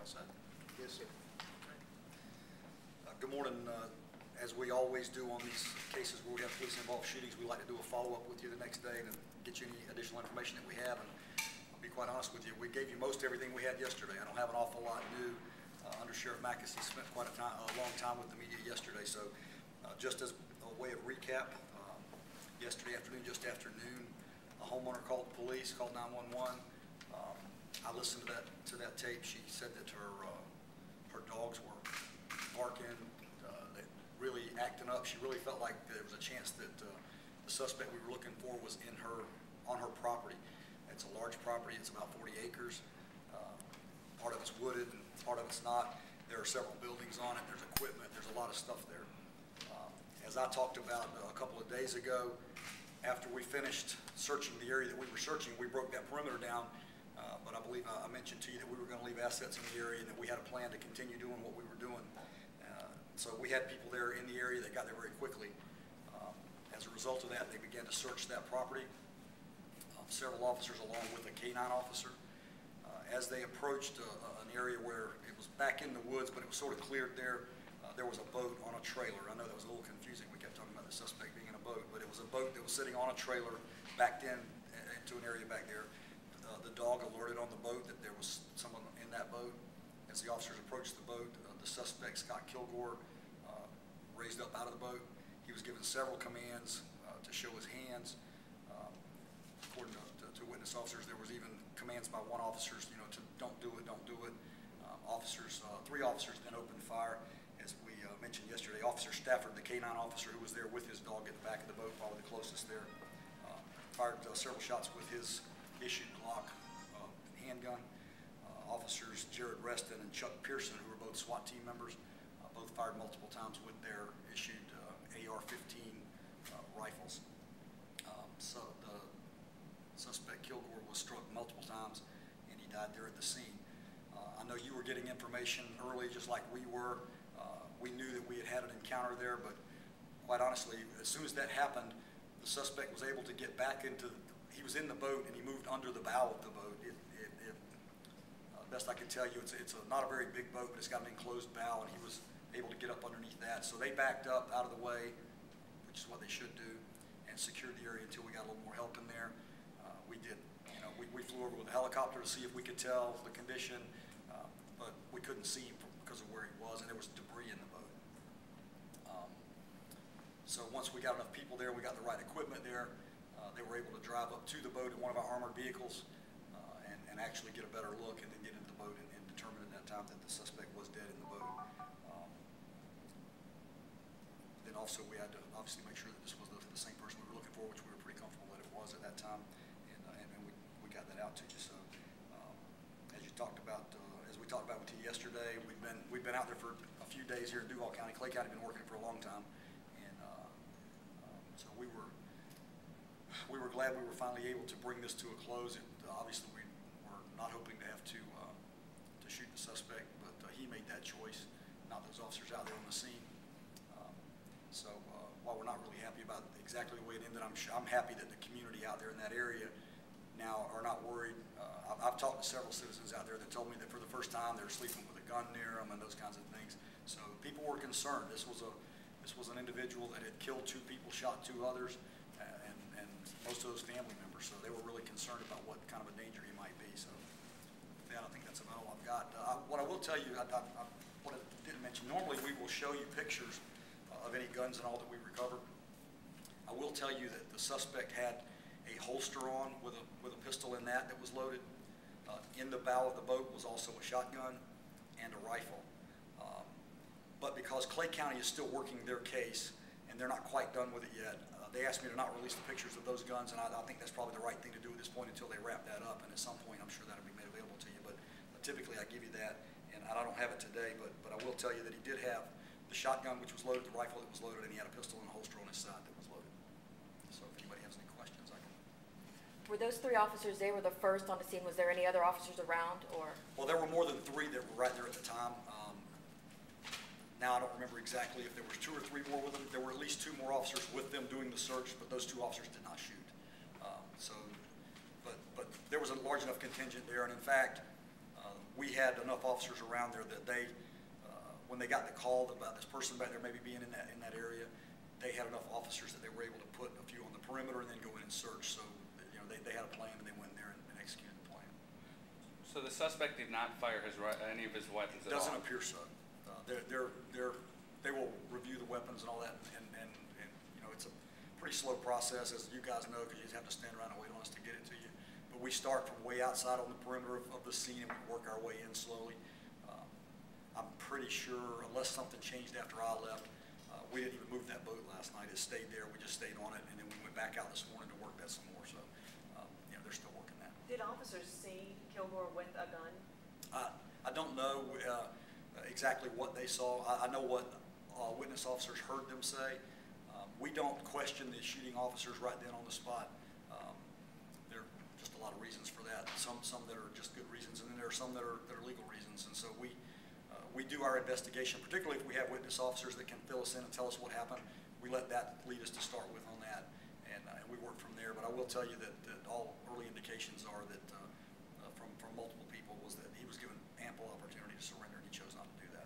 set? Yes, sir. Good morning. As we always do on these cases where we have police-involved shootings, we like to do a follow-up with you the next day and get you any additional information that we have. And I'll be quite honest with you, we gave you most everything we had yesterday. I don't have an awful lot new. Under Sheriff Mackesy spent quite a long time with the media yesterday. So just as a way of recap, yesterday afternoon, just after noon, a homeowner called the police, called 911. I listened to that tape. She said that her dogs were barking, really acting up. She really felt like there was a chance that the suspect we were looking for was on her property. It's a large property. It's about 40 acres. Part of it's wooded and part of it's not. There are several buildings on it. There's equipment. There's a lot of stuff there. As I talked about a couple of days ago, after we finished searching the area that we were searching, we broke that perimeter down. But I believe I mentioned to you that we were going to leave assets in the area and that we had a plan to continue doing what we were doing. So we had people there in the area that got there very quickly. As a result of that, they began to search that property. Several officers along with a K-9 officer. As they approached an area where it was back in the woods, but it was sort of cleared there, there was a boat on a trailer. I know that was a little confusing. We kept talking about the suspect being in a boat, but it was a boat that was sitting on a trailer backed into an area back there. The dog alerted on the boat that there was someone in that boat. As the officers approached the boat, the suspect, Scott Kilgore, raised up out of the boat. He was given several commands to show his hands. According to witness officers, there was even commands by one officer, to don't do it, don't do it. Three officers then opened fire. As we mentioned yesterday, Officer Stafford, the K-9 officer who was there with his dog at the back of the boat, probably the closest there, fired several shots with his issued Glock handgun. Officers Jared Reston and Chuck Pearson, who were both SWAT team members, both fired multiple times with their issued AR-15 rifles. So the suspect Kilgore was struck multiple times and he died there at the scene. I know you were getting information early just like we were. We knew that we had an encounter there, but quite honestly, as soon as that happened, the suspect was able to get back he was in the boat and he moved under the bow of the boat. Best I can tell you, it's not a very big boat, but it's got an enclosed bow, and he was able to get up underneath that. So they backed up out of the way, which is what they should do, and secured the area until we got a little more help in there. We did, we flew over with a helicopter to see if we could tell the condition, but we couldn't see him because of where he was, and there was debris in the boat. So once we got enough people there, we got the right equipment there, they were able to drive up to the boat in one of our armored vehicles and actually get a better look and then get into the boat and determine at that time that the suspect was dead in the boat. Then also we had to obviously make sure that this was the same person we were looking for, which we were pretty comfortable that it was at that time, and we got that out to you. So as you talked about, as we talked about with you yesterday, we've been out there for a few days here in Duval County. Clay County had been working for a long time, and so we were glad we were finally able to bring this to a close. And obviously we were not hoping to have to shoot the suspect, but he made that choice, not those officers out there on the scene. So while we're not really happy about exactly the way it ended, I'm happy that the community out there in that area now are not worried. I've talked to several citizens out there that told me that for the first time they're sleeping with a gun near them and those kinds of things. So people were concerned. This was an individual that had killed 2 people, shot 2 others, and most of those family members. So they were really concerned about what kind of a danger he might be. So with that, I think that's about all I've got. What I will tell you, what I didn't mention, normally we will show you pictures of any guns and all that we recovered. I will tell you that the suspect had a holster on with a pistol in that was loaded. In the bow of the boat was also a shotgun and a rifle. But because Clay County is still working their case and they're not quite done with it yet, they asked me to not release the pictures of those guns, and I think that's probably the right thing to do at this point until they wrap that up, and at some point I'm sure that'll be made available to you. But typically I give you that, and I don't have it today, but I will tell you that he did have the shotgun which was loaded, the rifle that was loaded, and he had a pistol and a holster on his side that was loaded. So if anybody has any questions, I can. Were those 3 officers, they were the first on the scene? Was there any other officers around, or? Well, there were more than 3 that were right there at the time. Now I don't remember exactly if there was 2 or 3 more with them. There were at least 2 more officers with them doing the search, but those 2 officers did not shoot. But there was a large enough contingent there, and in fact, we had enough officers around there that they, when they got the call about this person back there maybe being in that area, they had enough officers that they were able to put a few on the perimeter and then go in and search. So, you know, they had a plan and they went in there and executed the plan. So the suspect did not fire any of his weapons at all? Doesn't appear so. They will review the weapons and all that, and you know, it's a pretty slow process, as you guys know, because you just have to stand around and wait on us to get it to you. But we start from way outside on the perimeter of the scene and we work our way in slowly. I'm pretty sure, unless something changed after I left, we didn't even move that boat last night. It stayed there. We just stayed on it, and then we went back out this morning to work that some more. So, you know, they're still working that. Did officers see Kilgore with a gun? I don't know exactly what they saw. I know what witness officers heard them say. We don't question the shooting officers right then on the spot. There are just a lot of reasons for that. Some that are just good reasons, and then there are some that are legal reasons. And so we do our investigation, particularly if we have witness officers that can fill us in and tell us what happened. We let that lead us to start with on that, and we work from there. But I will tell you that all early indications are that from multiple people was that he was given ample opportunity to surrender, and he chose not to do that.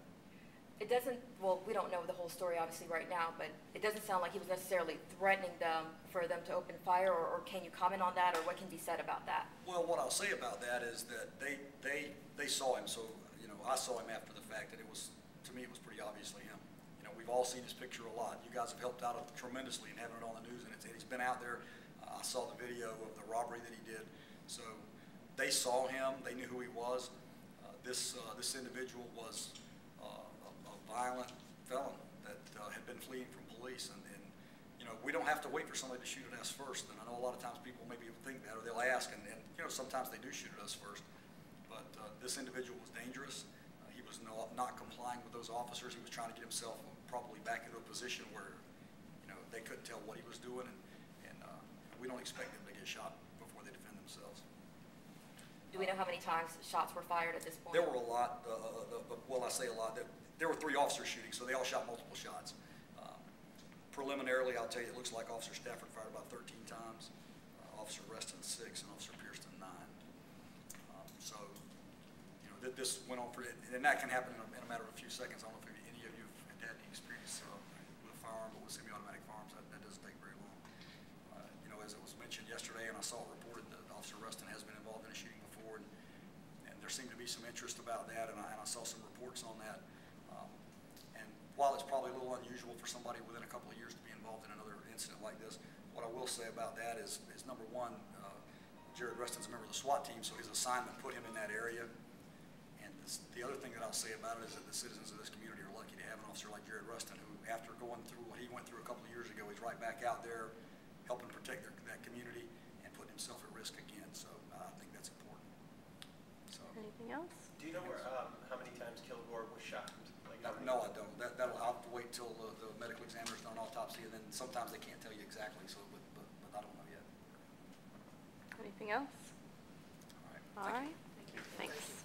It doesn't, well, we don't know the whole story obviously right now, but it doesn't sound like he was necessarily threatening them for them to open fire, or can you comment on that, or what can be said about that? Well, what I'll say about that is that they saw him, so, you know, I saw him after the fact, and it was, to me, it was pretty obviously him. You know, we've all seen his picture a lot. You guys have helped out tremendously in having it on the news, and he's been out there. I saw the video of the robbery that he did. So they saw him. They knew who he was. This individual was a violent felon that had been fleeing from police. And, you know, we don't have to wait for somebody to shoot at us first. And I know a lot of times people maybe think that, or they'll ask, and you know, sometimes they do shoot at us first. But this individual was dangerous. He was not complying with those officers. He was trying to get himself probably back into a position where, you know, they couldn't tell what he was doing, and we don't expect them to get shot before they defend themselves. Do we know how many times shots were fired at this point? There were a lot. Well, I say a lot. There were 3 officers shooting, so they all shot multiple shots. Preliminarily, I'll tell you, it looks like Officer Stafford fired about 13 times, Officer Reston 6, and Officer Pearson 9. So, you know, this went on for, and that can happen in a matter of a few seconds. I don't know if any of you have had any experience with a firearm, but with semi-automatic firearms, that doesn't take very long. You know, as it was mentioned yesterday, and I saw it reported that Officer Reston has been involved in a shooting before, and there seemed to be some interest about that, and I saw some reports on that. And while it's probably a little unusual for somebody within a couple of years to be involved in another incident like this, what I will say about that is number one, Jared Reston's a member of the SWAT team, so his assignment put him in that area. And the other thing that I'll say about it is that the citizens of this community are lucky to have an officer like Jared Reston, who, after going through what he went through a couple of years ago, he's right back out there helping protect that community and putting himself at risk again. So I think that's important. So, anything else? Do you know where how many times Kilgore was shot? Like no, I don't. I'll have to wait till the medical examiner's done an autopsy, and then sometimes they can't tell you exactly. So, but I don't know yet. Anything else? All right. All right. Thanks.